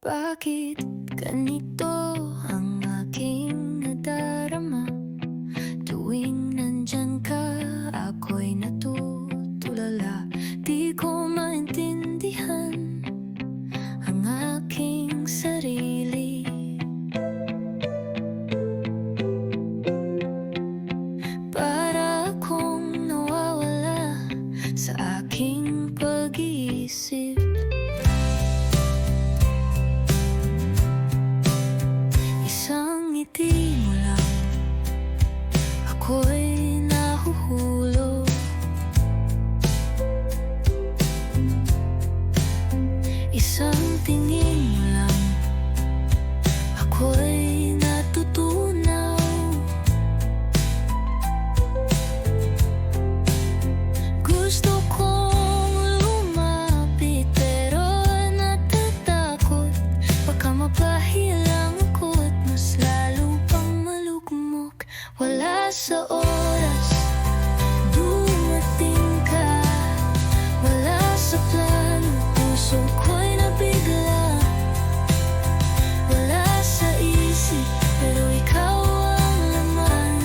Bakit ganito ang aking nadarama? Tuwing nandyan ka, ako'y natutulala. Di ko maintindihan ang aking sarili. Para akong nawawala sa aking pag-iisip. Isang ngiti mo lang, ako'y nahuhulog. Isang tingin mo lang, ako'y natutunaw. Gusto kong lumapit pero natatakot. Baka mapahilang ako't mas lalo pang malugmok. Wala sa oras, dumating ka. Wala sa plano, puso ko'y nabigla. Wala sa isip, pero ikaw ang laman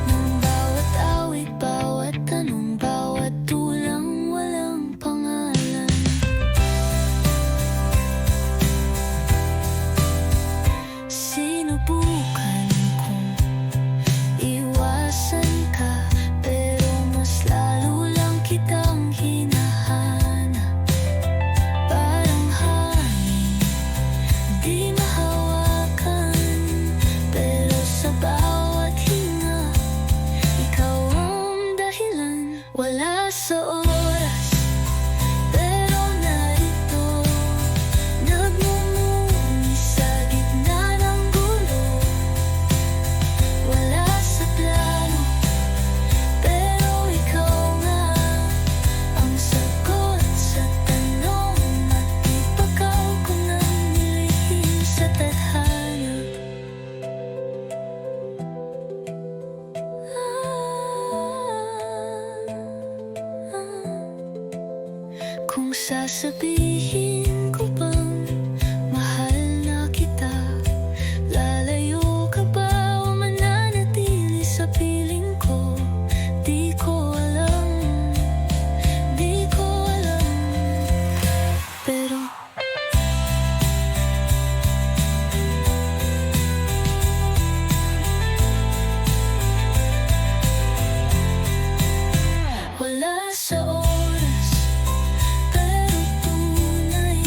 ng bawat awit, bawat tanong, bawat tulang walang pangalan. Sinubukan kong iwasan ka, pero mas lalo lang kitang hinahanap. Parang hangin, di mahawakan, pero sa bawat hinga, ikaw ang dahilan. Wala sa oras, pero narito, nagmumuni sa gitna ng gulo. Wala sa plano, pero ikaw nga ang sagot sa tanong at ipakaw ko ng nilihim sa tadhana. Kung sasabihin ko bang mahal na kita, lalayo ka ba o mananatili sa piling ko? Di ko alam, di ko alam. Pero wala sa oras, pero tunay.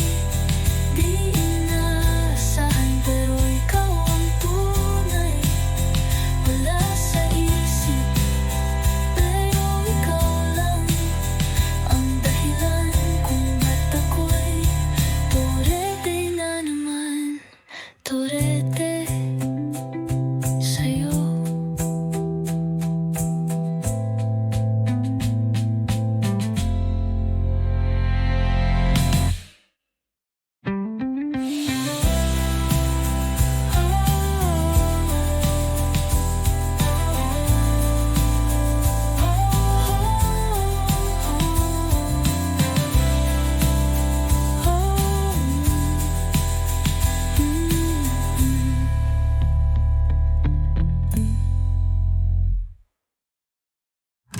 Di inaasahan, pero ikaw ang tunay. Wala sa isip, pero ikaw lang ang dahilan kung ba't ako'y turete na naman. Turete sa'yo.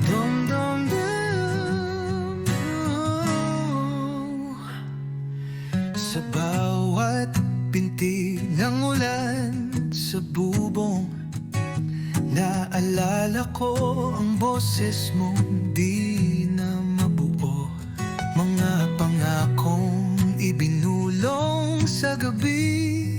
Dum dum dum. Sa bawat binti ng ulan sa bubong, naalala ko ang boses mo di na mabuo. Mga pangakong ibinulong sa gabi,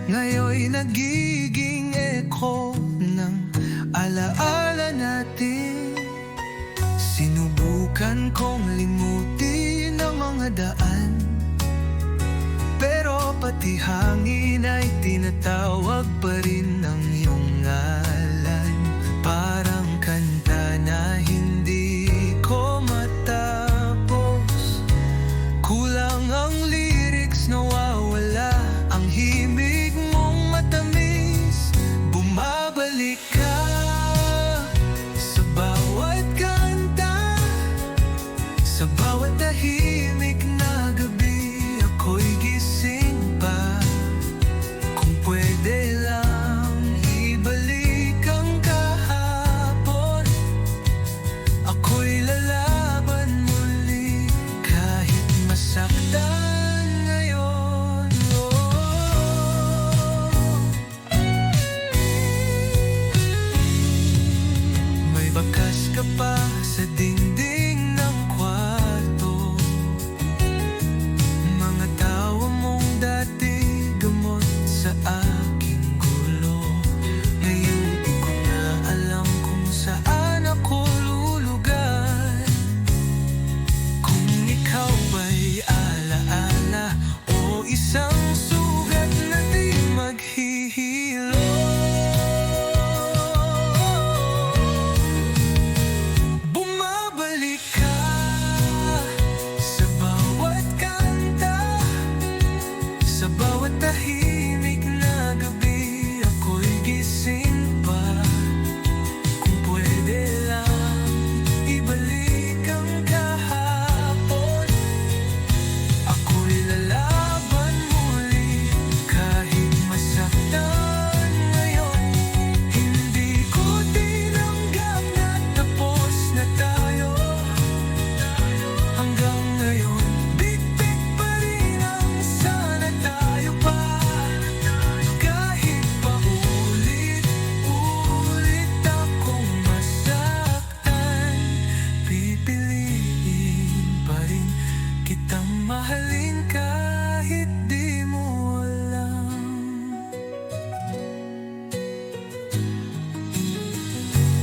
ngayon'y nagiging echo ng alaala natin. Sinubukan kong limutin ang mga daan, pero pati hangin ay tinatawag pa rin ang iyong ngalan. Parang kanta na hindi ko matapos, kulang ang lyrics, nawawala ang himig mong matamis. Bumabalik ka sa bawat kanta, sa bawat tahimik na gabi. Ako gising pa. Kung pwede lang ibalik ang kahapon, ako'y lalaban muli kahit masaktan ngayon. May bakas ka pa sa dingding ng kwarto, mga tawa mong dati gamot sa aking gulo. Ngayon di ko na alam kung saan ako lulugar, kung ikaw ba'y alaala o isang sugat na di maghihilo. Bumabalik ka sa bawat kanta, sa bawat tahimik na gabi, ako'y gising pa. Kung pwede lang ibalik ang kahapon, ako'y lalaban muli kahit masaktan ngayon. Hindi ko tinanggap na tapos na tayo. Hanggang ngayon, big pa rin ang sana tayo pa. Kahit pa ulit-ulit akong masaktan, pipiliin pa rin kitang mahalin kahit di mo alam.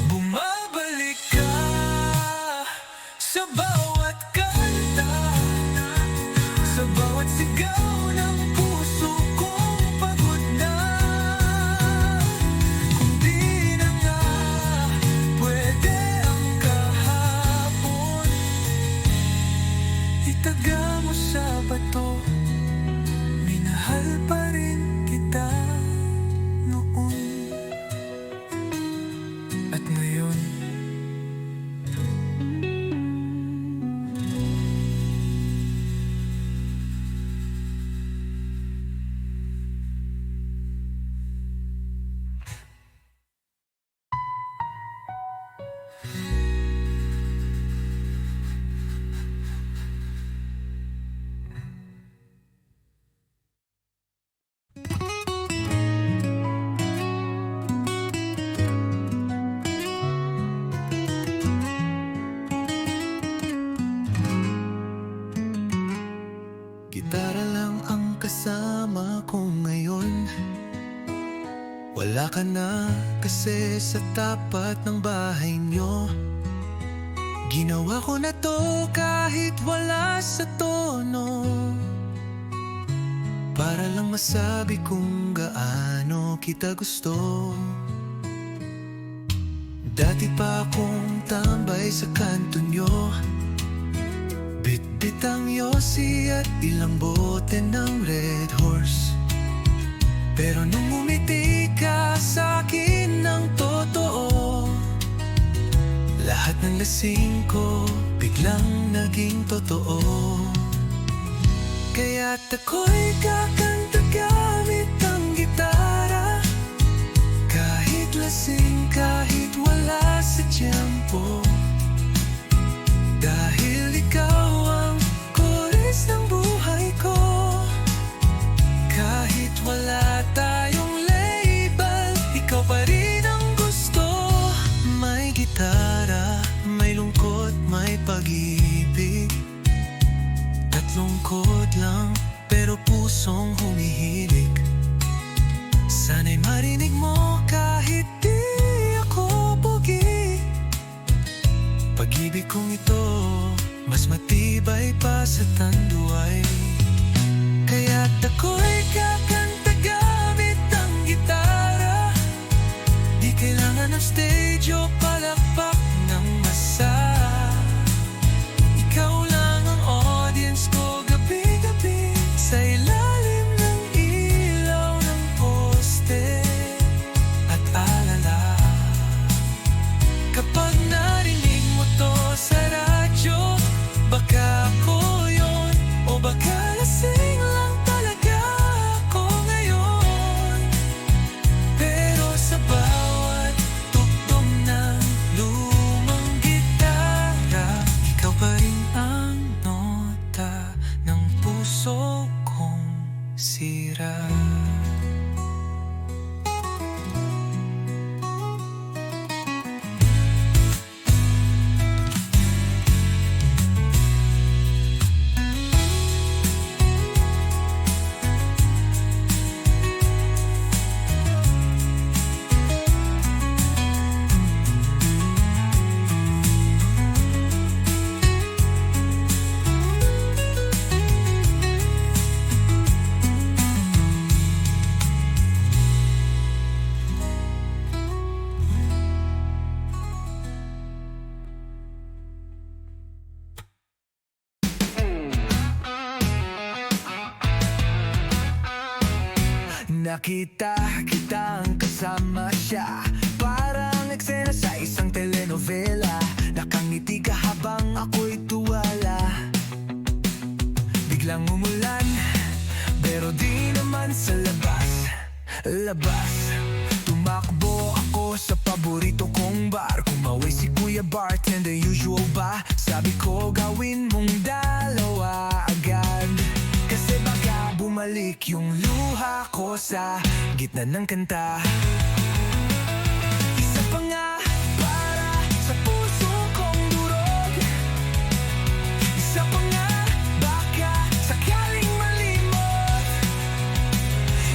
Bumabalik ka sa bawat kanta, sa bawat sigaw ng puso kong pagod na. Kung di na nga pwede ang kahapon, itaga mo sa bato. Minahal pa rin kita noon at ngayon. Gitara lang ang kasama ko ngayon. Wala ka na kasi sa tapat ng bahay nyo. Ginawa ko na to kahit wala sa tono, para lang masabi kung gaano kita gusto. Dati pa akong tambay sa kanto nyo, bitbit ang yosi at ilang bote ng Red Horse. Pero nung umiti ka sa'kin ng totoo, lahat ng lasing ko biglang naging totoo. Kaya't ako'y kakanta gamit ang gitara, kahit lasing, kahit wala sa tiyempo. Dahil ikaw ang chorus ng buhay ko, kahit wala tayong label, ikaw pa rin ang gusto. May gitara, may lungkot, may pag-ibig, at lungkot lang pero pusong humihilig. Sana'y marinig mo kahit di ako pogi. Pag-ibig kong ito mas matibay pa sa tanduay. Kaya't ako'y kakanta gamit ang gitara, di kailangan ng stage o palakpak ng masa. Ikaw lang ang audience ko gabi-gabi, sa ilalim ng ilaw ng poste at alala. Kapag narinig mo to sa radyo, baka ako yun o baka puso kong sira. Nakita kitang kasama siya, parang eksena sa isang telenovela. Nakangiti ka habang ako'y tuwala. Biglang umulan, pero di naman sa labas. Tumakbo ako sa paborito kong bar. Kumaway si Kuya Bartender, usual ba? Sabi ko gawin mong dalawa agad, kasi baka bumalik yung luha ko sa gitna ng kanta. Isa pa nga para sa puso kong durog. Isa pa nga baka sakaling malimot.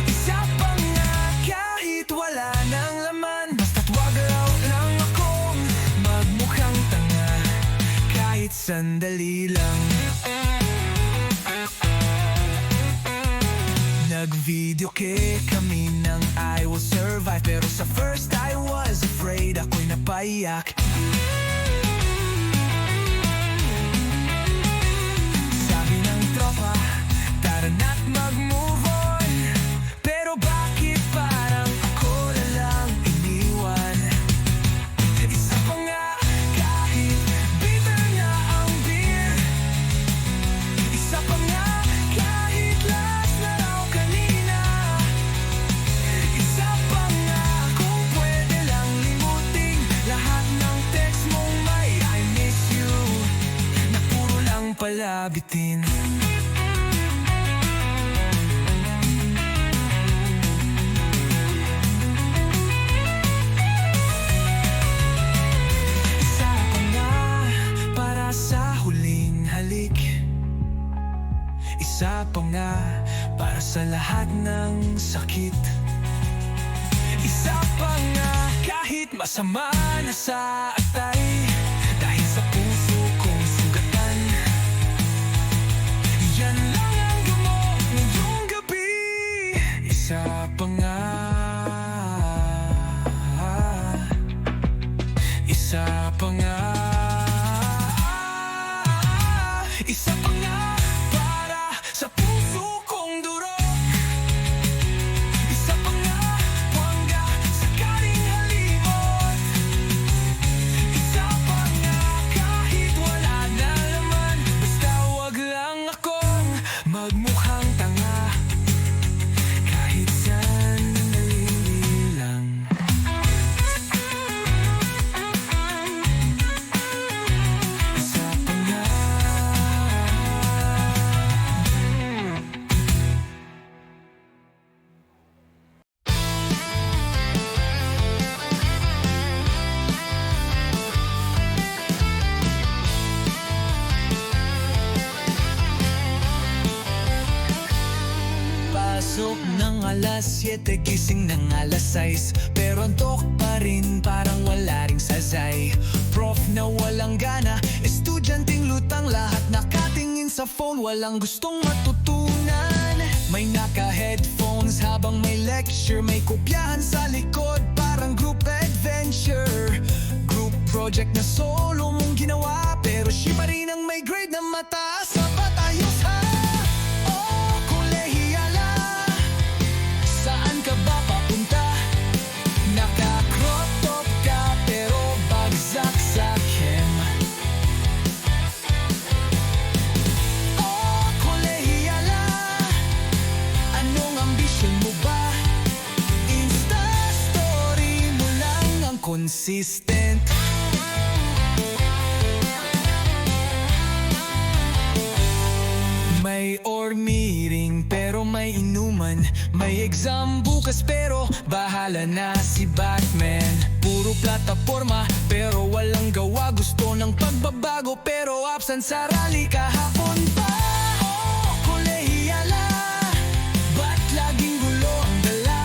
Isa pa nga kahit wala nang laman. Basta't wag raw lang akong magmukhang tanga, kahit sandali lang. Nag-video kami ng I Will Survive, pero sa first I was afraid, ako'y napaiyak. Sabi ng tropa, tara na't mag-move on. Pero bakit parang ako na lang iniwan? Isa pa nga kahit bitter na ang beer. Isa pa nga kahit last na raw kanina. Isa pa nga kung pwede lang limutin lahat ng text mong may I miss you, na puro lang pala bitin. Isa pa nga para sa huling halik. Isa pa nga para sa lahat ng sakit. Isa pa nga kahit masama na sa atay, dahil sa puso kong sugatan. Yan lang ang gamot ngayong gabi. Isa pa nga. Isa pa nga. Isa pa nga para sa puso kong durog. Isa pa nga wangga sakaling halimot. Isa pa nga kahit wala na laman. Basta wag lang akong magmukhang tanga, kahit sandali lang. Isa pa nga. Pasok ng alas 7, gising ng alas 6, pero antok pa rin, parang wala ring sasay. Prof na walang gana, estudyanteng lutang, lahat nakatingin sa phone, walang gustong matutunan. May naka-headphones habang may lecture, may kopyahan sa likod, parang group adventure. Group project na solo mong ginawa, pero siya pa rin ang may grade na mataas. Sapat ayos ha? Oh, kolehiyala, saan ka ba papunta? Naka-crop top ka pero bagsak sa chem. Oh, kolehiyala, anong ambisyon mo ba? Insta story mo lang ang consistent. May or meeting pero may inuman. May exam bukas pero bahala na si Batman. Puro plataforma pero walang gawa. Gusto ng pagbabago pero absent sa rally kahapon pa. Oh, kolehiyala, ba't laging gulo ang dala?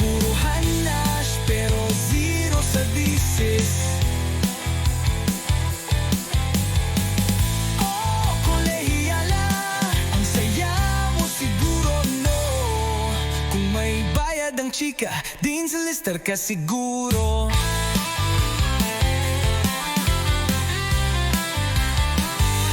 Puro hanash pero zero sa thesis. Oh, kolehiyala, ang saya mo siguro, no? Kung may bayad ang chika, din sa lister ka siguro.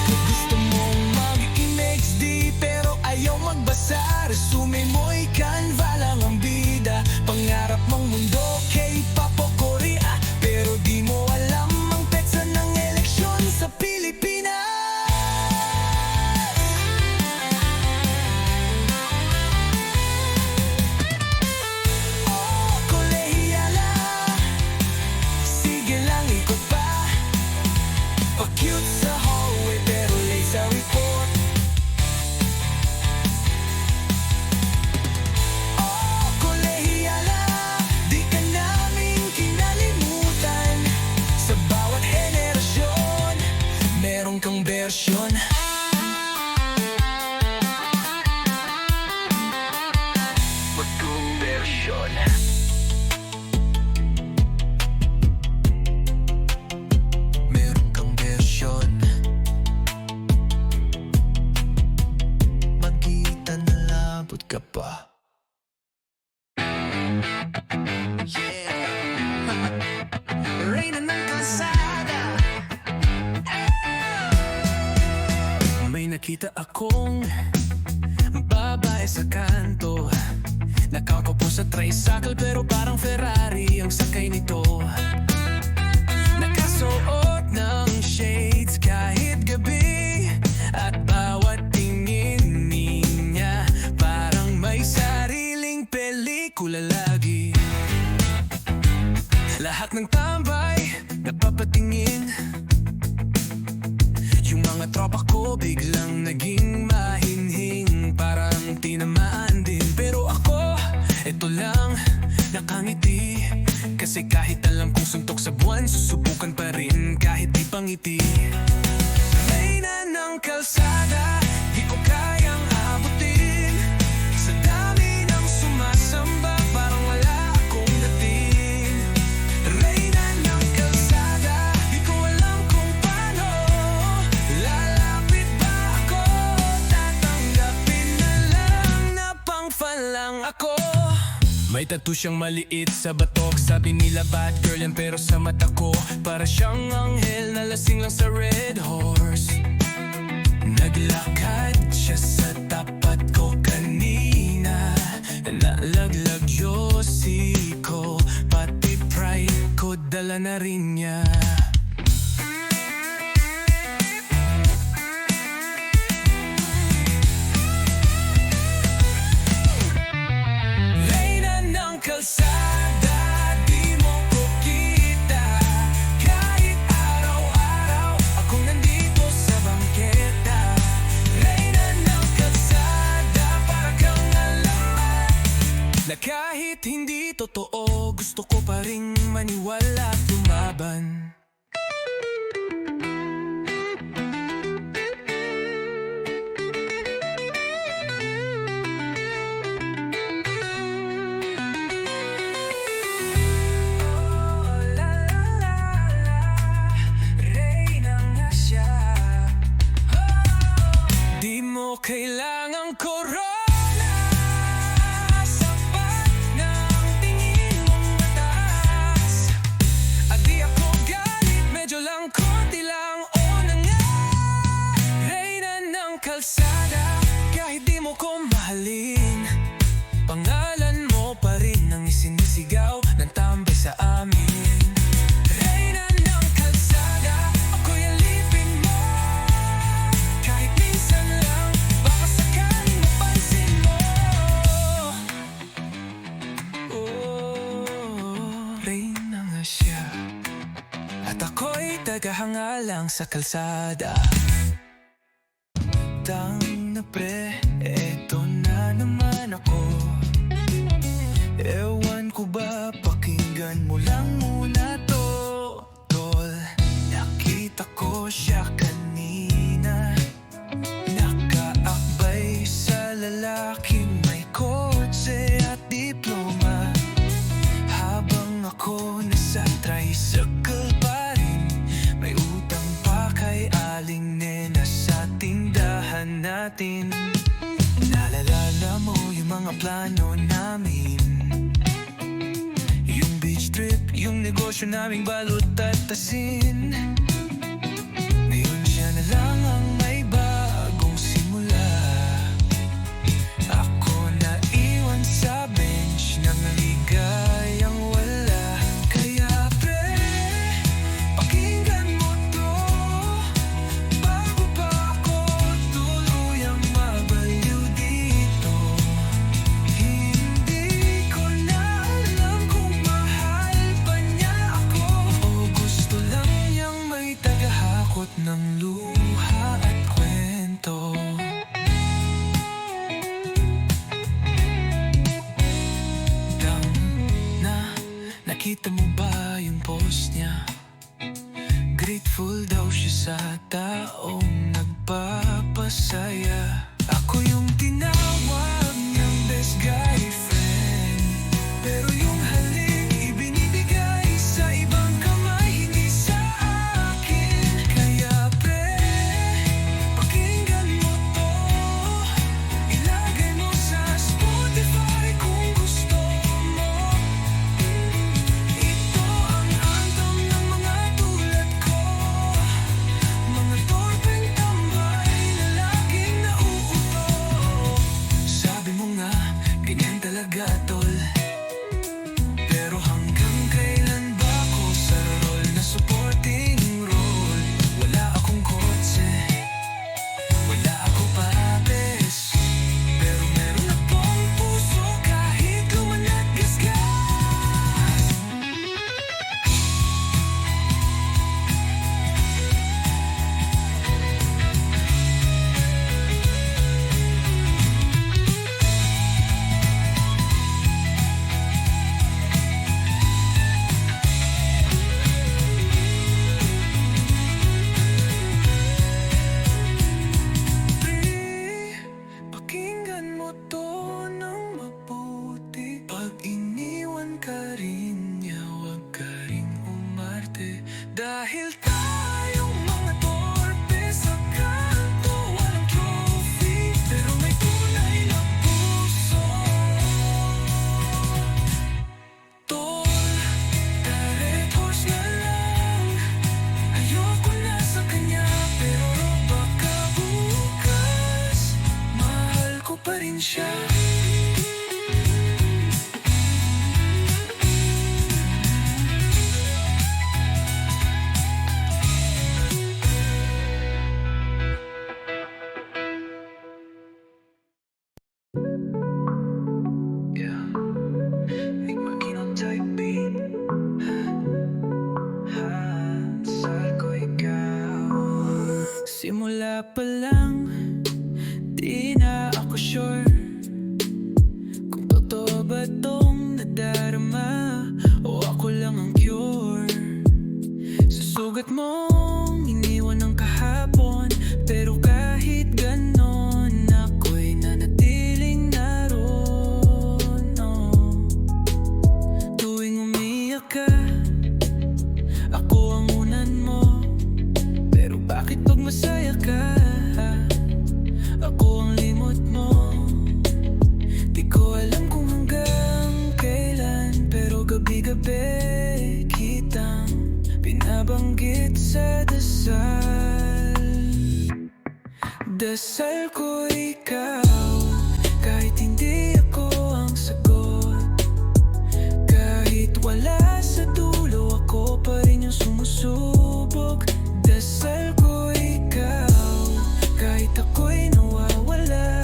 Gusto mong mag-image di pero ayaw magbasa. Resume mo'y Canva lang ang bida. Pangarap mong mundo, K-pop o Korea, pero di mo alam ang petsa ng eleksyon sa Pilipinas. Oh, kolehiyala, sige lang ikot pa. Pa-cute sa hallway pero late sa report. Oh, kolehiyala, di ka namin kinalimutan. Sa bawat henerasyon, meron kang bersyon. Bagong bersyon. Meron kang bersyon. Magkita na labot ka pa. Yeah. Reyna ng kalsada. May nakita akong babae sa kanto. Nakakaupo sa tricycle pero parang Ferrari ang sakay nito. Nakasuot ng shades kahit gabi, at bawat tingin niya parang may sariling pelikula lagi. Lahat ng tambay napapatingin. Yung mga tropa ko biglang naging mahinhing, parang tinamaan din. Pero ako, eto lang, nakangiti. Kasi kahit alam kong suntok sa buwan, susubukan pa rin kahit di pangiti. Reyna ng kalsada, di ko kayang abutin. Sa dami ng sumasamba, parang wala akong dating. Reyna ng kalsada, di ko alam kung paano. Lalapit ba ako? Tatanggapin na lang na pang-fan lang ako. May tattoo siyang maliit sa batok. Sabi nila bad girl yan pero sa mata ko para siyang anghel na lasing lang sa red horse. Naglakad siya sa tapat ko kanina. Nalaglag yosi ko, pati pride ko dala na rin niya. Kalsada, di mo ko kita. Kahit araw-araw akong nandito sa bangketa. Reyna ng kalsada, para kang alamat. Na kahit hindi totoo, gusto ko pa ring maniwala at lumaban. Kailangang corona, sapat ng tingin mong mataas. At di ako galit, medyo lang, konti lang, o na nga. Reyna ng kalsada, kahit di mo ko mahalin, pangalan mo pa rin ang isinisigaw ng tambay sa amin. Reyna ng kalsada, ako'y alipin mo. Kahit minsan lang, baka sakaling mapansin mo. Oh, Reyna nga siya, at ako'y tagahanga lang sa kalsada. Tang na ko siya kanina. Nakaakbay sa lalaking may kotse at diploma, habang ako nasa tricycle pa rin. May utang pa kay Aling Nena sa tindahan natin. Naalala mo yung mga plano namin, yung beach trip, yung negosyo naming balot at asin. Ngayon siya na lang ang may bagong simula. Ako na iwan sa bench ng ligayang wala. Kaya pre, pakinggan mo to bago pa ako tuluyang mabaliw dito. Hindi ko na alam kung mahal pa niya ako o gusto lang niyang may tagahakot ng luha at kwento. Dang na, nakita mo ba yung post niya? Grateful daw siya sa taong nagpapasaya. Ako yung tinawag niyang best guy friend, pero yung halik ibinibigay sa ibang kamay, hindi sa akin. Kaya pre, pakinggan mo to, ilagay mo sa Spotify kung gusto mo. Ito ang anthem ng mga tulad ko, mga torpeng tambay na laging nauuto. Sabi mo nga, ganyan talaga tol, pero hanggang kailan ba ako sa role na supporting role? Wala akong kotse, wala akong papes, pero meron akong puso kahit lumanat gasgas. Pre, pakinggan mo to ng mabuti. Pag iniwan ka rin niya, huwag ka rin umarte. Dahil tayong mga torpe sa kanto, walang trophy, pero may tunay na puso. Tol, direct horse na lang. Ayoko na sa kanya, pero baka bukas mahal ko pa rin siya. Yeah, ik mag-inotyping. Saan ko ikaw? Simula pa lang, di na ako sure kung totoo ba tong nadarama o ako lang ang cure. Sa sugat mong iniwan ng kahapon, pero kahit ganon ako'y nanatiling naroon. Tuwing umiyak ka, ako ang unan mo, pero bakit pag masaya ka, ako ang limot mo? Di ko alam kung hanggang kailan, pero gabi-gabi kitang binabanggit sa dasal. Dasal ko ikaw, kahit hindi ako ang sagot, kahit wala sa dulo, ako pa rin yung sumusubok. Dasal ko ikaw, kahit ako'y nawawala,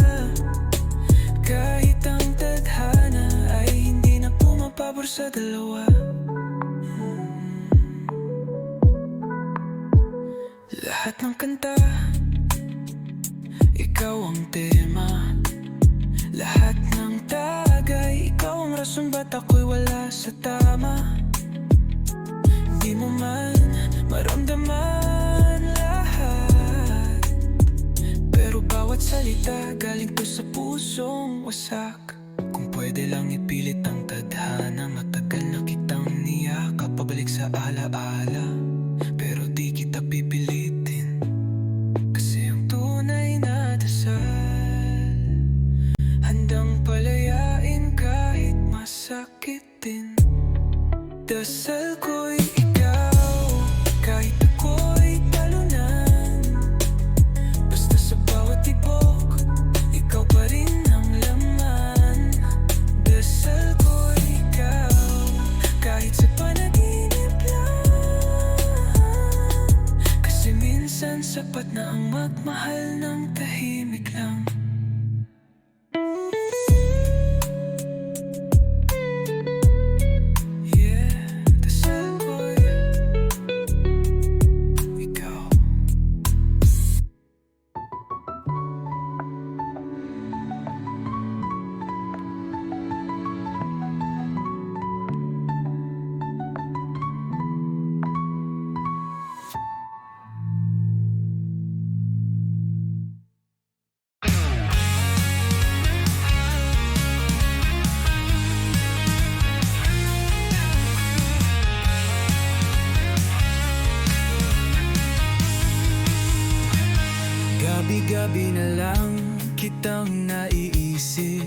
kahit ang tadhana ay hindi na pumapabor sa dalawa. Lahat ng kanta, ikaw ang tema. Lahat ng tagay, ikaw ang rason ba't ako'y wala sa tama. Di mo man maramdaman salita, galing to sa pusong wasak. Kung pwede lang ipilit ang tadhana, matagal na kitang niyakap, pabalik sa alaala. Pero di kita pipilitin, kasi ang tunay na dasal, handang palayain kahit masakitin. Dasal ko'y ikaw, kahit ako'y talunan. Basta sa bawat tibok, ikaw pa rin ang laman. Dasal ko'y ikaw, kahit sa panaginip lang. Kasi minsan sapat na ang magmahal ng tahimik lang. Gabi-gabi na lang kitang naiisip,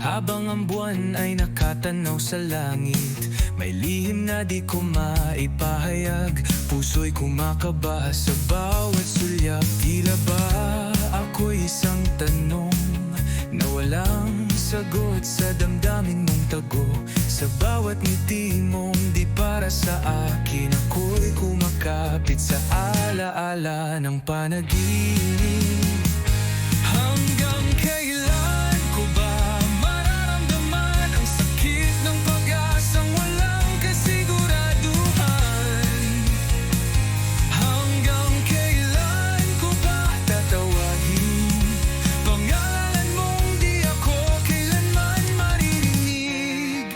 habang ang buwan ay nakatanaw sa langit. May lihim na di ko maipahayag, puso'y kumakaba sa bawat sulyap. Tila ba ako'y isang tanong na walang sagot sa damdamin mong tago. Sa bawat ngiti mong di para sa akin, ako'y kumakapit sa alaala ng panaginip. Hanggang kailan ko ba mararamdaman ang sakit ng pag-asang walang kasiguraduhan? Hanggang kailan ko ba tatawagin pangalan mong di ako kailanman maririnig?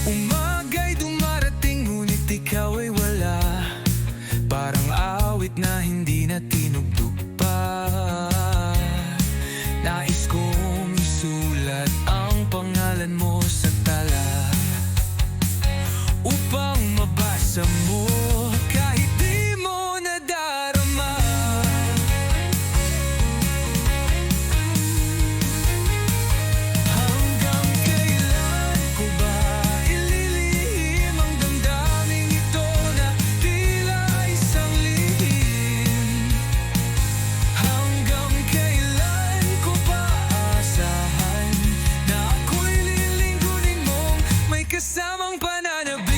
Umaga'y dumarating ngunit ikaw ay wala, parang awit na hindi na tinugtog pa. Nais kong isulat ang pangalan mo sa tala, upang mabasa mo kahit di mo nadarama. Hanggang kailan ko ba ililihim ang damdaming ito na tila isang lihim? Hanggang kailan ko ba asahan na ako'y lilingkunin mong may kasamang pananabik?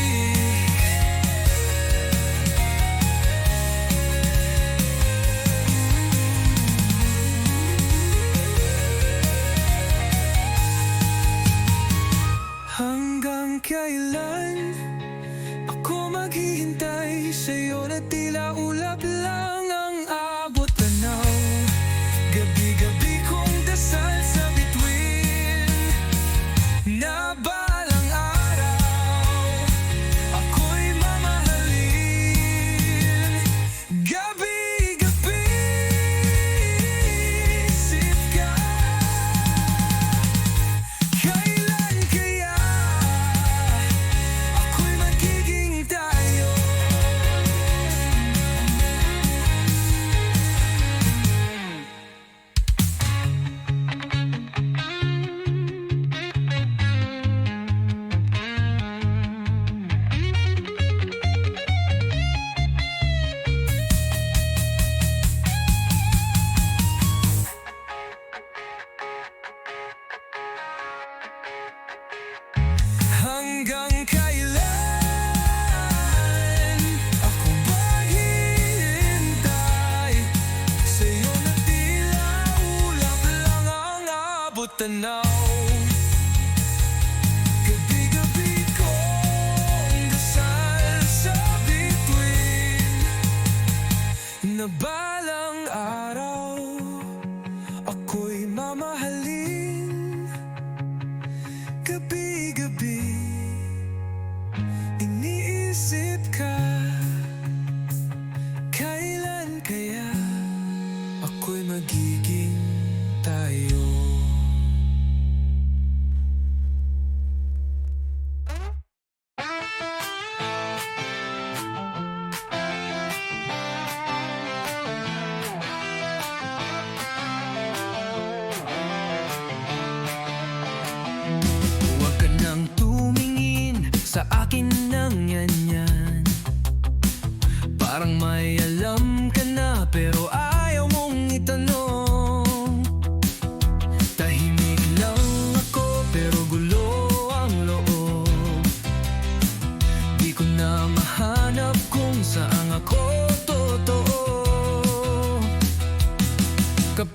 Hanggang kailan ako maghihintay sa'yo na tila ulap lang ang abot tanaw? Gabi-gabi kong dasal sa bituin na balang araw ako'y mamahalin. Gabi-gabi isip ka, kailan kaya ako'y magiging tayo? Hanggang kailan ako maghihintay sa'yo na tila ulap lang ang abot tanaw? Gabi-gabi kong dasal sa bituin na balang araw ako'y mamahalin. Gabi-gabi iniisip ka, kailan kaya ako'y magiging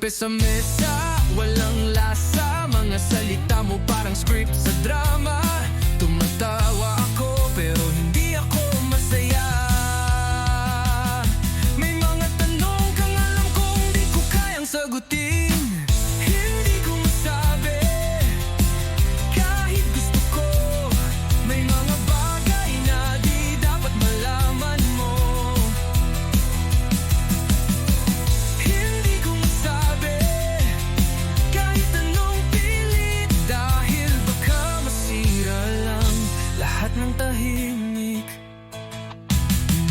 Kape sa mesa, walang lasa. Mga salita mo parang script sa drama. Tumatawa ako pero hindi ako masaya. May mga tanong kang alam kong di ko kayang sagutin. Hindi ko masabi kahit gusto ko. May mga bagay na di dapat malaman mo. Hindi ko masabi kahit anong pilit, dahil baka masira lang lahat ng tahimik.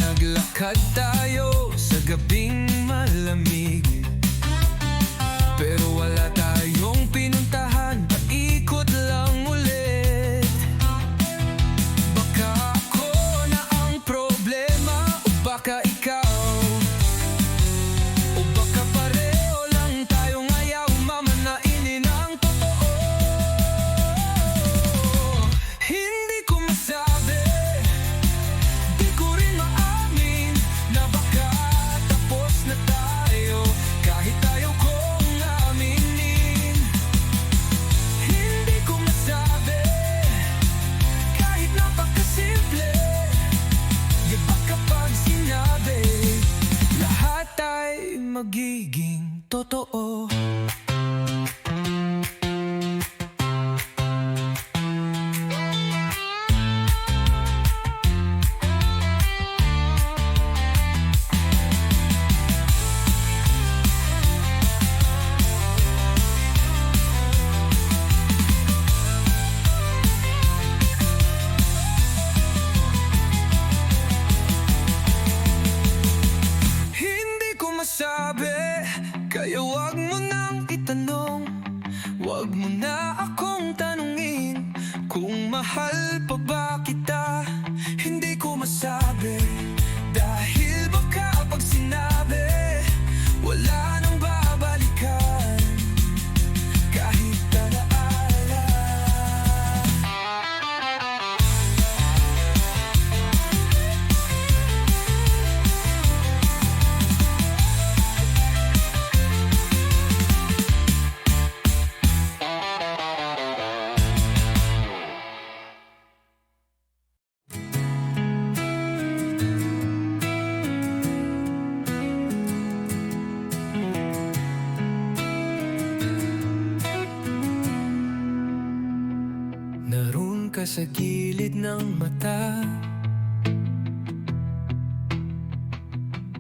Naglakad tayo sa gabing malamig, pero wala tayong pinuntahan, paikot lang ulit. Baka ako na ang problema, o baka ikaw, o baka pareho lang tayong ayaw mamanainin ang totoo. Hindi ko masabi, di ko rin maamin na baka tapos na tayo kahit ayaw kong aminin. Hindi ko masabi kahit napakasimple, di ba kapag sinabi lahat ay magiging totoo. Hindi ko masabi, kaya wag mo nang itanong. Wag mo na akong tanungin kung mahal pa ba kita. Hindi ko masabi, dahil baka pag sinabi wala nang babalikan kahit alaala. Naroon ka sa gilid ng mata,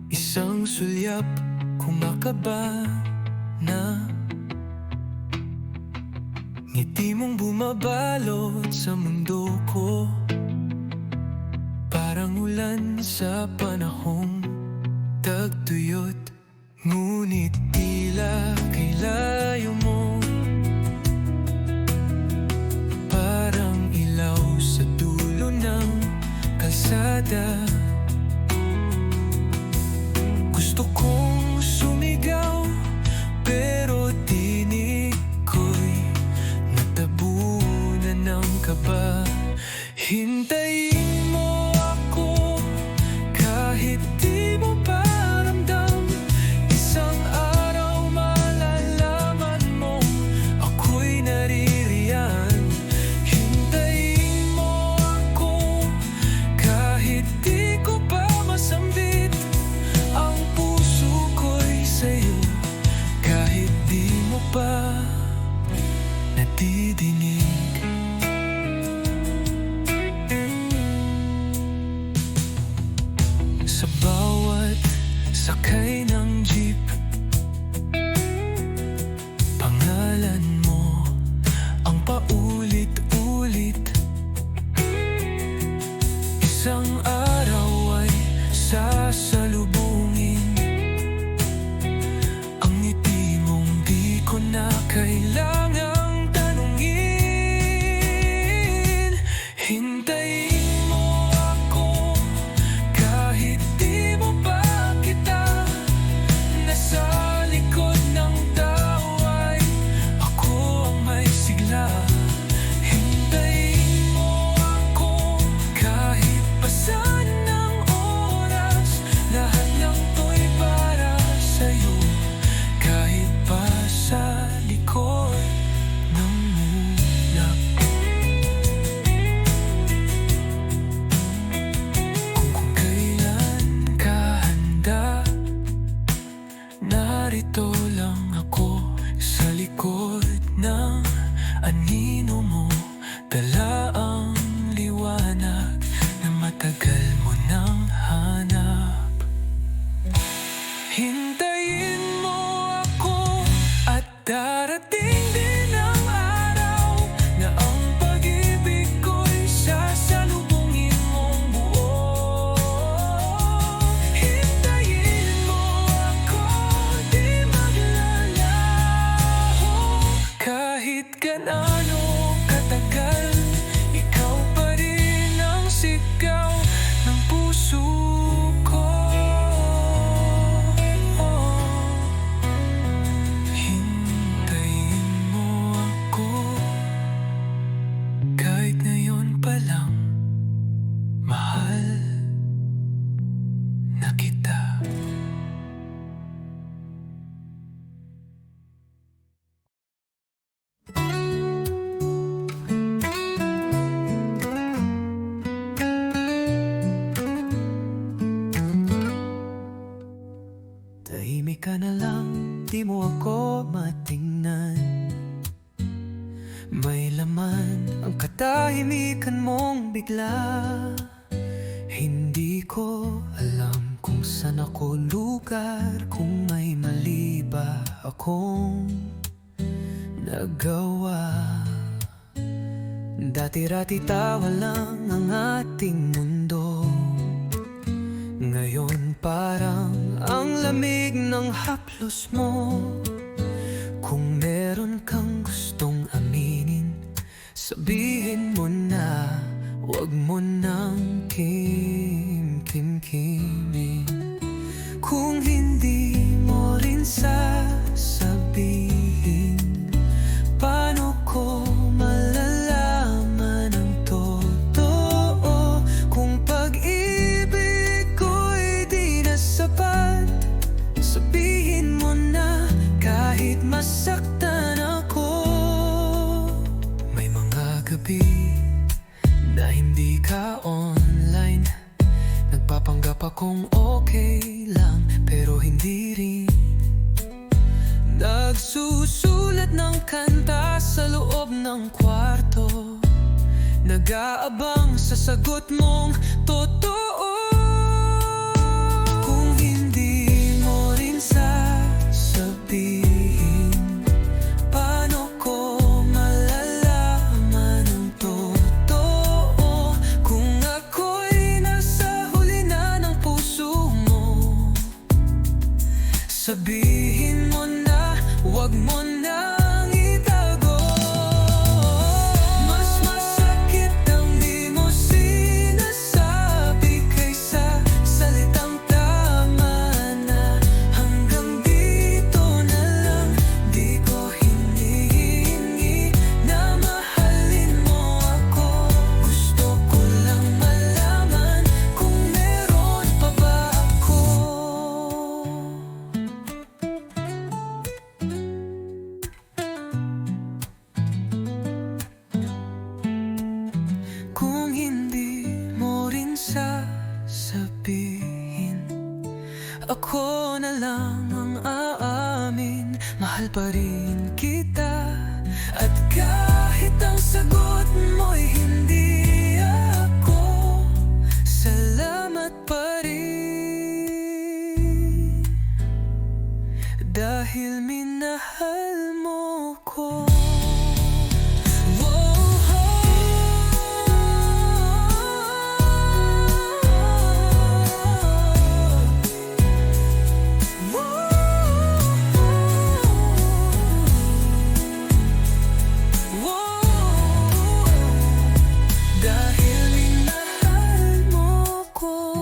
isang sulyap kumakaba na ngiti mong bumabalot sa mundo ko, parang ulan sa panahong tagtuyot. Ngunit tila kay layo mo, parang ilaw sa dulo ng kalsada. Gusto kong sumigaw, pero tinig ko'y natabunan ng kaba. Hintayin mo ako kahit di mo pa ramdam. Isang araw malalaman mo ako'y naririyan. Hintayin mo ako kahit di ko pa masambit ang puso ko'y sa'yo, kahit di mo pa nadidinig. ng anino mo, dala ang liwanag na matagal mo nang hanap. Hintayin mo ako at darating din ang araw na ang pag-ibig ko'y sasalubungin mong buo. Hintayin mo ako, di maglalaho. Kahit gaano katagal, ikaw pa rin ang sigaw ng puso ko. Hintayin mo ako, kahit ngayon pa lang, mahal na kita. Tahimik ka na lang, di mo ako matingnan. May laman ang katahimikan mong bigla. Hindi ko alam kung saan ako lugar, kung may mali ba akong nagawa. Dati-rati tawa lang ang ating mundo, ngayon parang ang lamig ng haplos mo. Kung meron kang gustong aminin, sabihin mo na, wag mo nang kimkimin. Kung hindi mo rin sasabihin, paano ko malalaman ang totoo? Kung pag-ibig ko'y di na sapat, sabihin mo na kahit masaktan ako. May mga gabi na hindi ka online, nagpapanggap akong okay lang, pero hindi rin. Nagsusulat ng kanta sa loob ng kwarto, nag-aabang sa sagot mong totoo. Kung hindi mo rin sasabihin, paano ko malalaman ang totoo? Kung ako'y nasa huli na ng puso mo, sabihin mo na, wag mo nang itago. Mas masakit ang di mo sinasabi kaysa salitang tama na. Hanggang dito na lang, di ko hinihingi na mahalin mo ako. Gusto ko lang malaman kung meron pa ba ako. Kung hindi mo rin sasabihin, ako na lang ang aamin, mahal pa rin kita. At kahit ang sagot mo'y hindi ako, salamat pa rin, dahil minahal mo ko. Dahil minahal mo ko.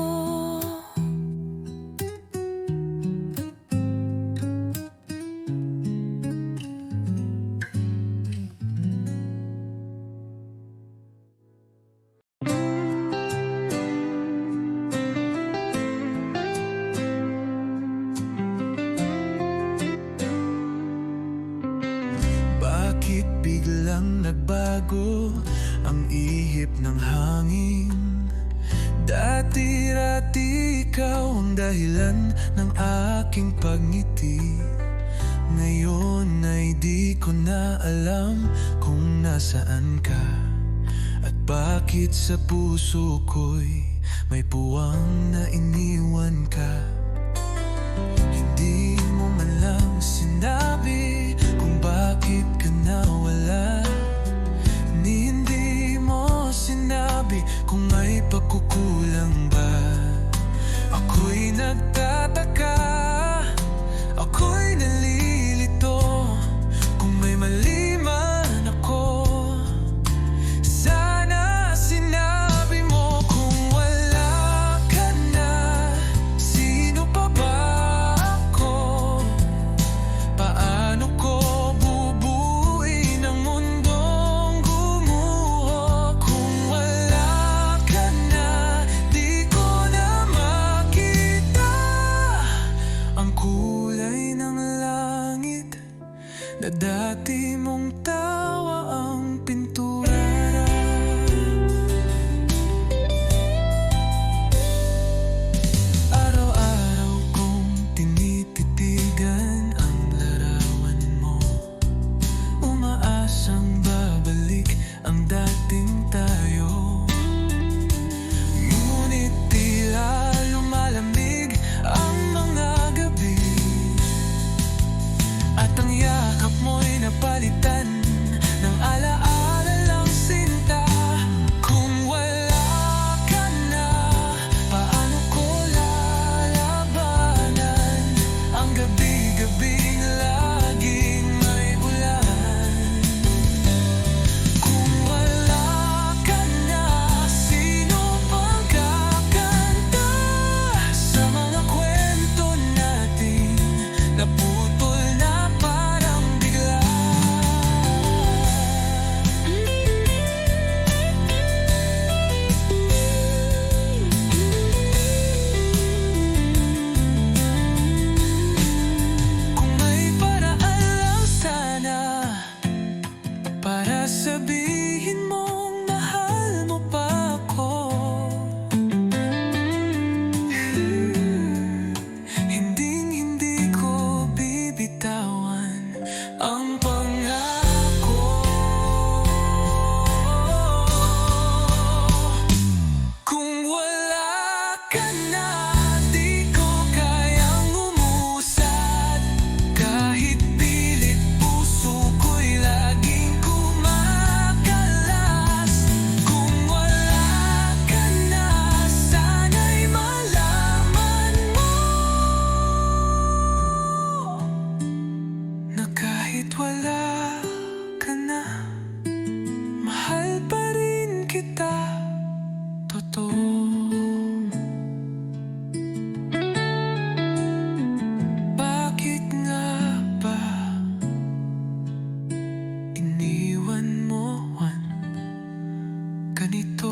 Bakit biglang nagbago ang ihip ng hangin? Dati-rati ikaw ang dahilan ng aking pagngiti. Ngayon ay di ko na alam kung nasaan ka, at bakit sa puso ko'y may puwang na iniwan ka. Hindi mo man lang sinabi kung bakit ka nawala, ni hindi mo sinabi kung may pagkukulang ba. Ako'y nagtataka, ako'y nalilito, kung may mali man ako. Sana sinabi mo kung wala ka na, sino pa ba ako? Paano ko bubuuin ang mundong gumuho? Kung wala ka na, di ko na makita ang kulay ng langit na dati mong tawa ang pintura. Araw-araw kong tinititigan ang larawan mo, umaasang babalik ang dating tayo. Ngunit tila lumalamig ang mga gabi, at ang yakap mo'y napalitan ng alaala lang sinta. Kung wala ka na, paano ko lalabanan ang gabi-gabing laging may ulan? Kung wala ka na, sino pang kakanta sa mga kwento natin naputol na parang bigla? Kung may paraan lang sana para sabihin mong mahal mo pa ako, hinding-hindi ko bibitawan ang pangako. Kung wala ka na, di ko kayang umusad, kahit pilit puso ko'y laging kumakalas. Kung wala ka na, sana'y malaman mo na kahit wala ka na, mahal pa rin kita, totoo. Bakit nga ba iniwan mo ang ganito?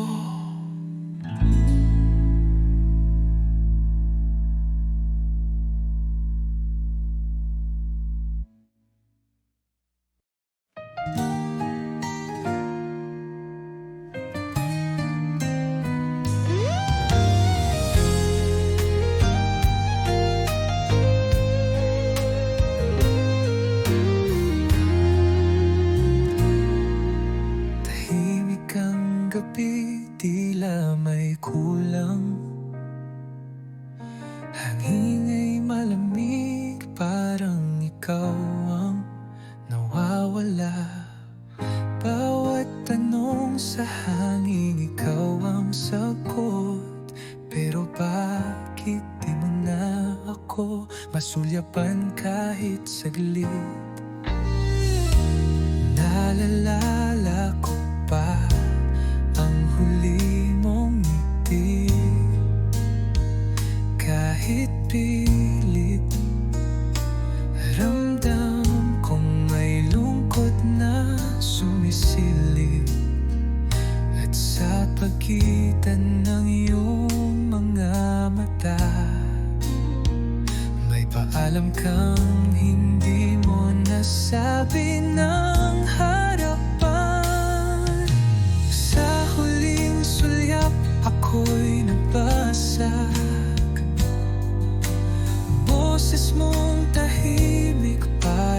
Tahimik ang gabi, tila may kulang. Hangin ay malamig, parang ikaw ang nawawala. Bawat tanong sa hangin, ikaw ang sagot. Pero bakit di mo na ako masulyapan kahit saglit? Naalala ko pa ang huli mong ngiti, kahit pilit ramdam kong may lungkot na sumisilip. At sa pagitan ng iyong mga mata, may paalam kang hindi mo nasabi ng harapan. Sa huling sulyap, ako'y nagbasag. Boses mong tahimik pa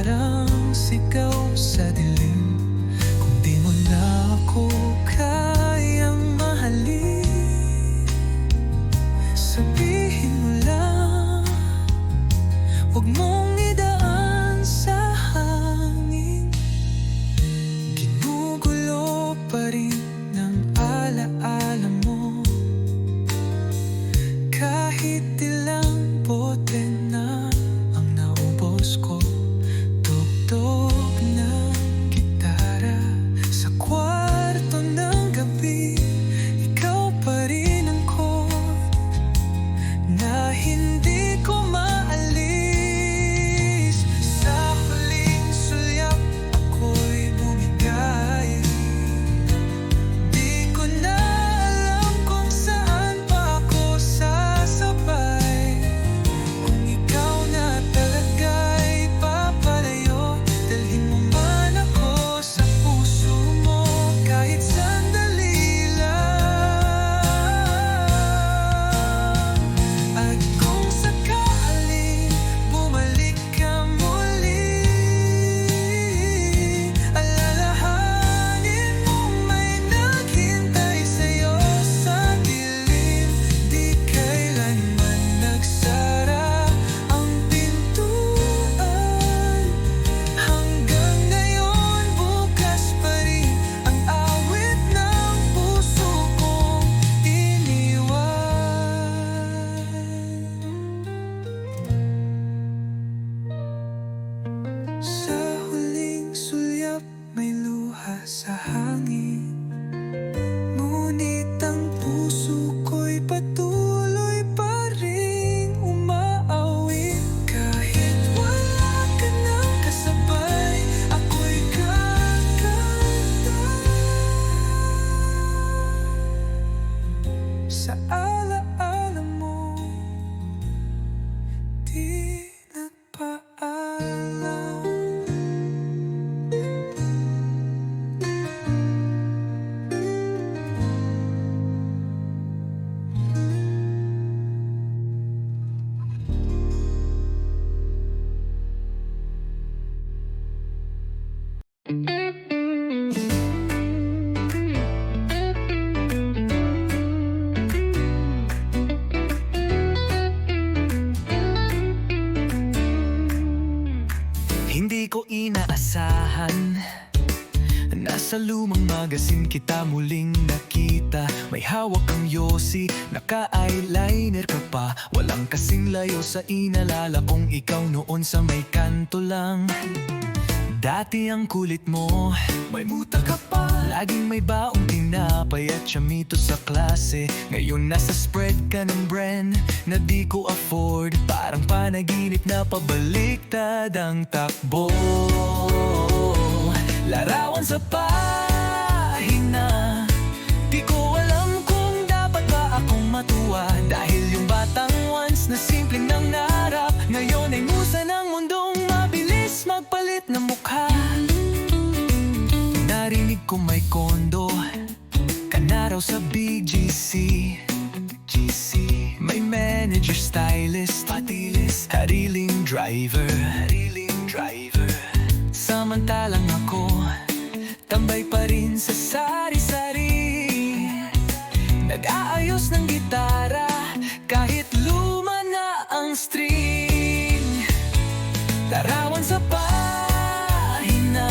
may luha sa hangin. Ngunit ang puso ko'y patuloy pa rin umaawit. Kahit wala ka nang kasabay, ako'y kakanta sa alaala mo, di nagpaalam. Hindi ko inaasahan, nasa lumang magasin kita muling nakita. May hawak kang yosi, naka-eyeliner ka pa. Walang kasing layo sa inalala kong ikaw noon sa may kanto lang. Dati ang kulit mo, may muta ka pa. Laging may baong tinapay at chamito sa klase. Ngayon nasa spread ka ng brand na di ko afford. Parang panaginip na pabaliktad ang takbo. Larawan sa pahina, di ko alam kung dapat ba akong matuwa. Dahil yung batang once na simpleng nangarap, ngayon ay musa ng mundong mabilis magpalit ng mukha. Narinig ko may kondo ka na raw sa BGC. May manager, stylist, patilis, hariling driver. Samantalang ako, tambay pa rin sa sari-sari. Nag-aayos ng gitara kahit luma na ang string. Larawan sa pahina,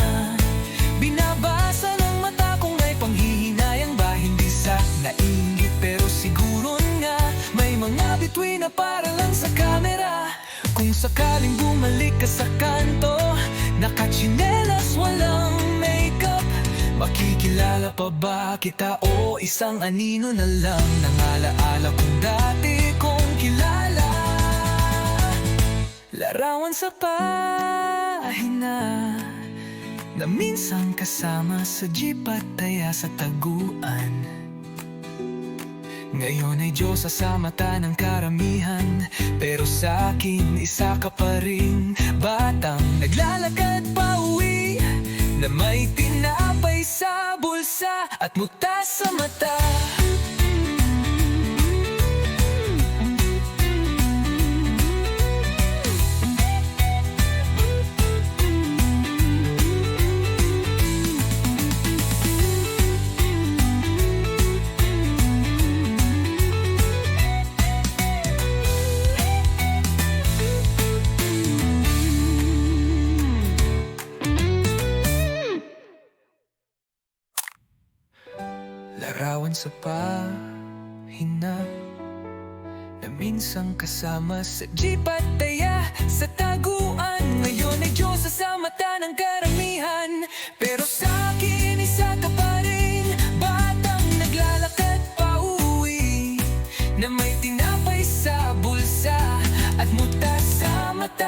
binabasa ng mata kong may panghihinayang ba. Hindi sa nainggit pero siguro nga may mga bituin na para lang sa camera. Kung sakaling bumalik ka sa kanto, nakachinelas, walang makeup, makikilala pa ba kita o isang anino na lang ng alaala kung dati kong kilala. Larawan sa pahina na minsan kasama sa jeep at taya sa taguan. Ngayon ay Diyosa sa mata ng karamihan, pero sa akin isa ka pa rin. Batang naglalakad pa uwi, na may tinapay sa bulsa at muta sa mata. Larawan sa pahina na minsan kasama sa jeep at taya sa taguan. Ngayon ay Diyosa sa mata ng karamihan, pero sa akin isa ka pa rin. Batang naglalakad pa uwi, na may tinapay sa bulsa at muta sa mata.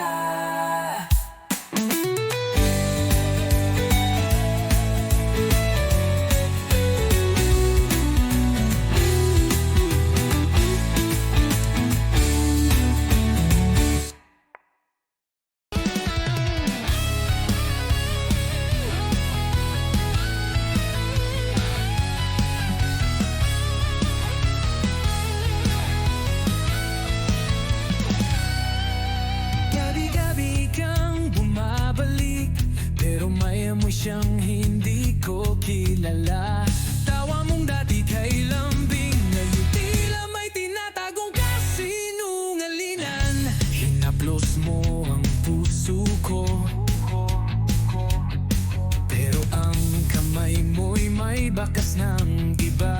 Siyang hindi ko kilala. Tawa mong dati kay lambing, ngayon tila may tinatagong kasinungalingan. Hinaplos mo ang puso ko, pero ang kamay mo'y may bakas ng iba.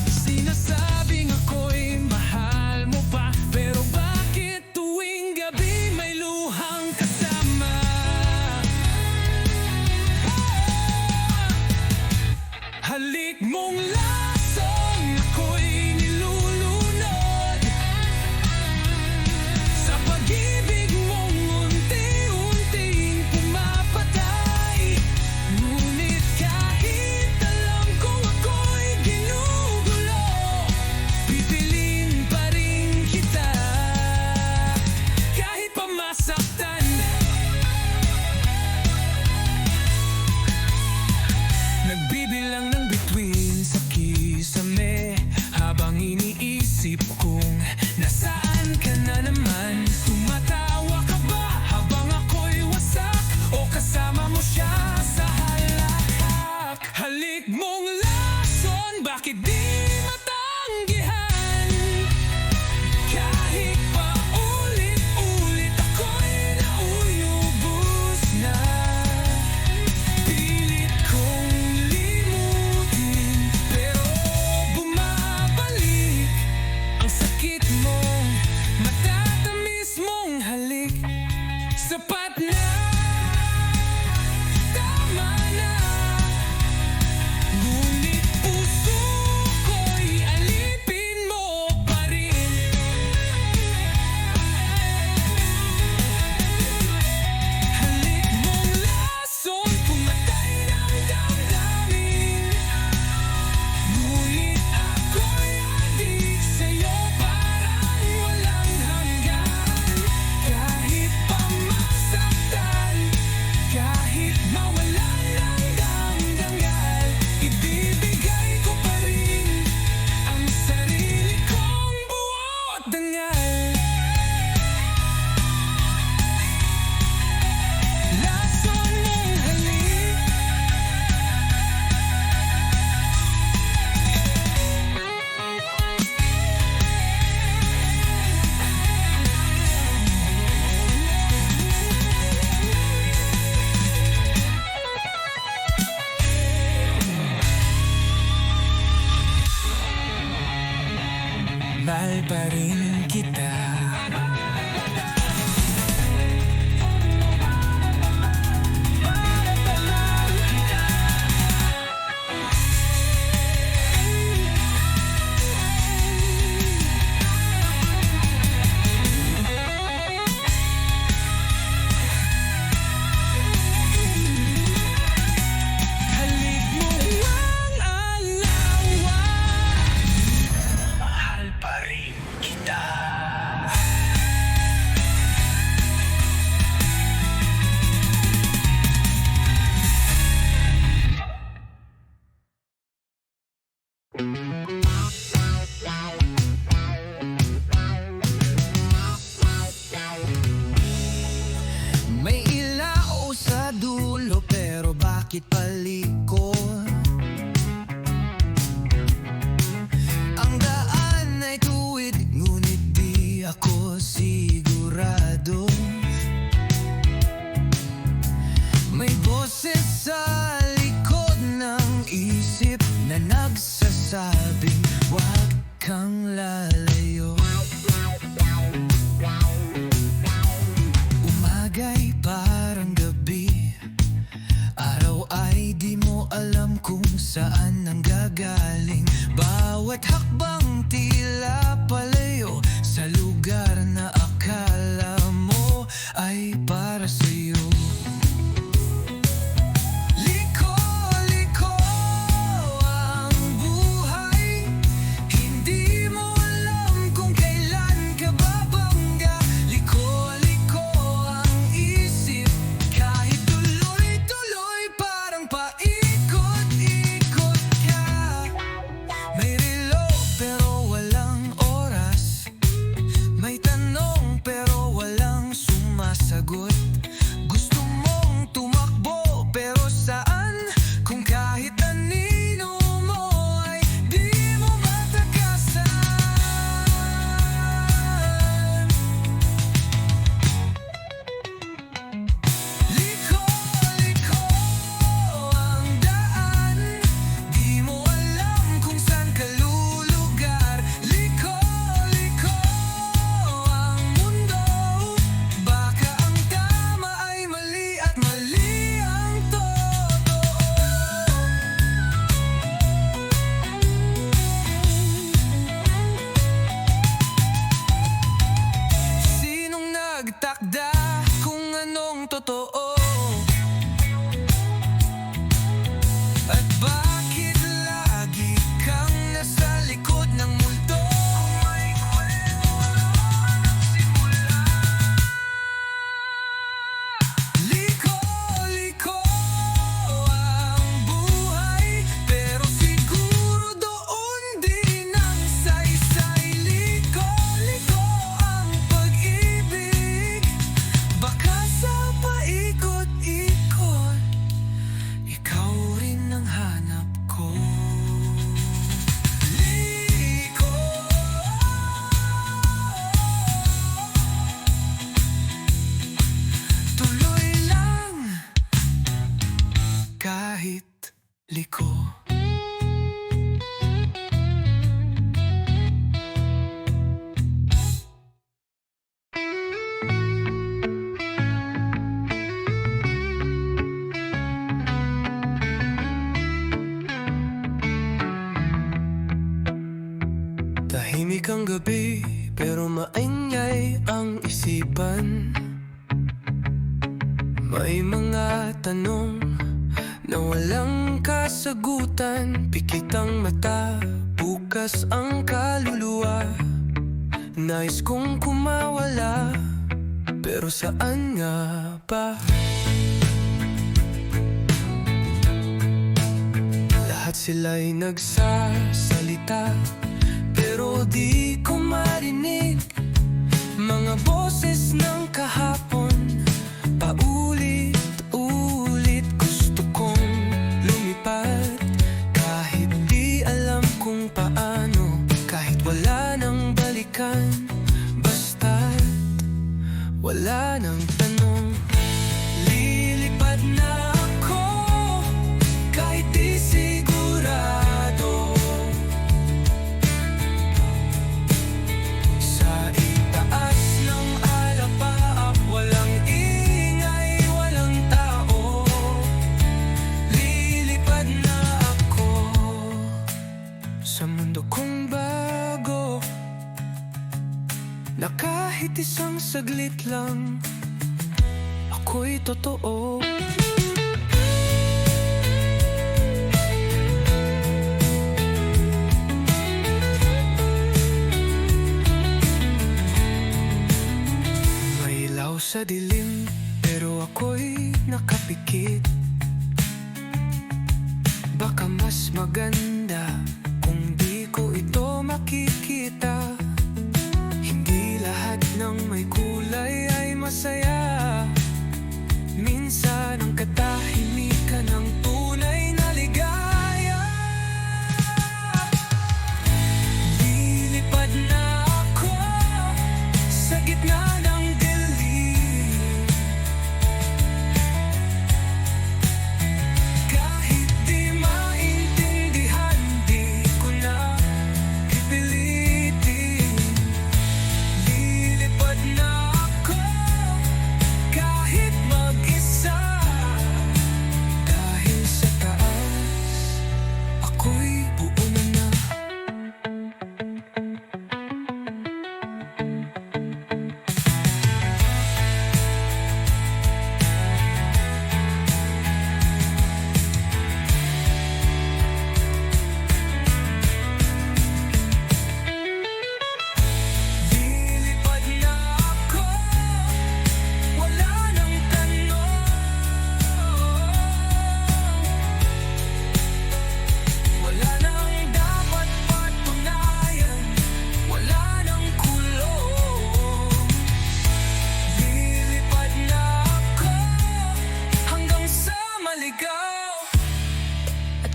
Sinasabing ako'y mahal mo pa, pero bakit tuwing gabi may luhang kasama? bakit palikot? Ang daan ay tuwid, ngunit di ako sigurado. May boses sa likod ng isip na nagsasabing huwag kang lalayo. Umaga'y parang gabi, araw ay di mo alam kung saan nanggagaling. Bawat hakbang tila palayo sa lugar na akala mo ay para sa'yo. Liko-liko ang buhay, hindi mo alam kung kailan ka babangga. Liko-liko ang isip, kahit tuloy-tuloy parang paikot-ikot ka. May relo pero walang oras, may tanong pero walang sumasagot. Gusto mong tumakbo pero saan? Kung kahit anino mo ay di mo matakasan. Liko-liko ang daan, di mo alam kung saan ka lulugar. Liko-liko ang mundo, baka ang tama ay mali at mali ang totoo. Sinong nagtakda kung anong totoo? At bakit lagi kang nasa likod ng multo? Kung may kwento ng simula. Liko-liko ang buhay, pero siguro doon din ang saysay. Liko-liko ang pag-ibig, baka sa paikot-ikot ikaw rin ang hanap ko. Liko, tuloy lang kahit liko. Tahimik ang gabi, pero maingay ang isipan. May mga tanong na walang kasagutan. Pikit ang mata, bukas ang kaluluwa. Nais kong kumawala, pero saan nga ba? Lahat sila'y nagsasalita, pero di ko marinig mga boses ng kahapon. Paulit-ulit gusto kong lumipad, kahit di alam kung paano, kahit wala nang balikan, basta't wala nang tanong. Lilipad na ako kahit di sigurado. Sa itaas ng alapaap, walang ingay, walang tao. Lilipad na ako sa mundo kong bago, na kahit isang saglit lang ako'y totoo. May ilaw sa dilim, pero ako'y nakapikit. Baka mas maganda kung di ko ito makikita. Hindi lahat ng may kulay ay masaya. Minsan ang katahimikan ng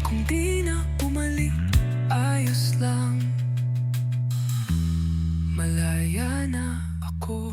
Kung di na bumalik, ayos lang. Malaya na ako.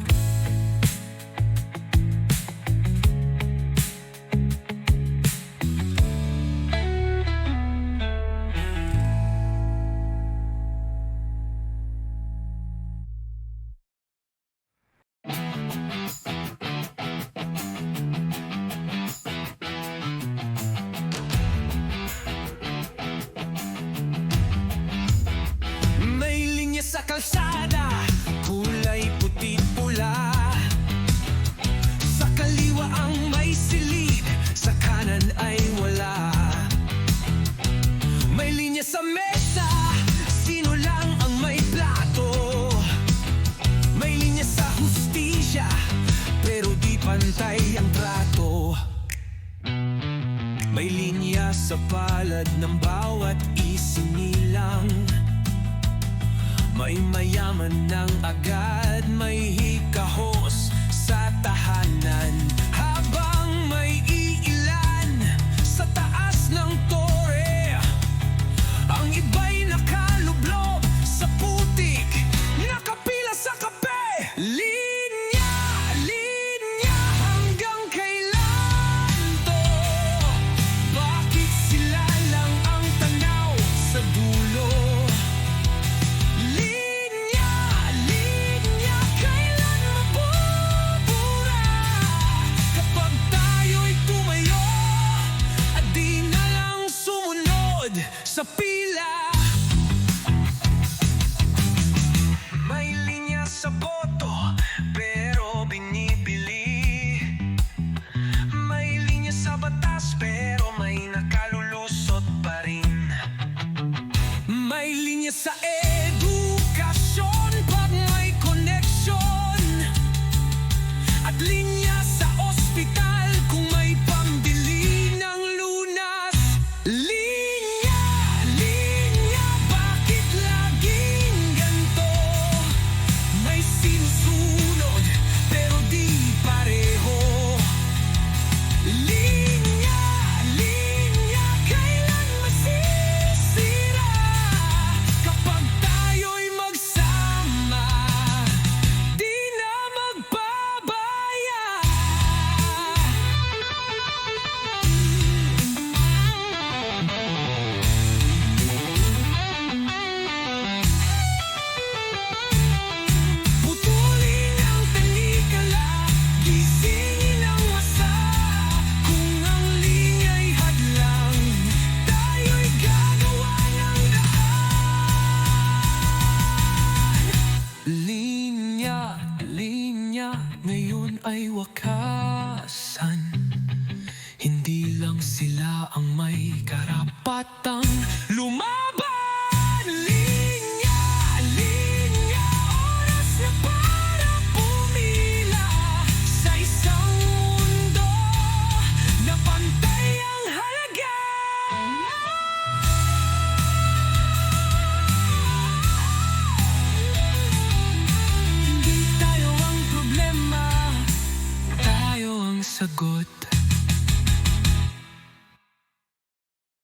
May linya sa kalsada, kulay puti-pula. Sa kaliwa ang may silid, sa kanan ay wala. May linya sa mesa, sino lang ang may plato. May linya sa hustisya, pero di pantay ang trato. May linya sa palad ng bawat isinilang. May mayaman ng agad, may hikahos sa tahanan. Habang may iilan sa taas ng tore, ang iba'y nakalublob sa putik, nakapila sa kape. Linya, linya, hanggang kailan to? Bakit sila lang ang tanaw sa dulo? Linya, linya, kailan mabubura? Kapag tayo'y tumayo at di na lang sumunod sa pila. May linya sa boto, pero binibili. May linya sa batas, pero may nakalulusot pa rin. May linya sa edukasyon pag may koneksyon, at linya sa ospital kung may pambili ng lunas. Linya, linya, bakit laging ganto? May sinusunod pero di pareho. Linya, linya, kailan masisira? Kapag tayo'y magsama, di na magpabaya. Putulin ang tanikala, gisingin ang masa. Kung ang linya'y hadlang, tayo'y gagawa ng daan. Linya, linya, ngayon ay wakasan. Hindi lang sila ang may karapatang lumaban. Linya, linya, oras na para pumila sa isang mundo na pantay ang halaga. Hindi tayo ang problema, tayo ang sagot.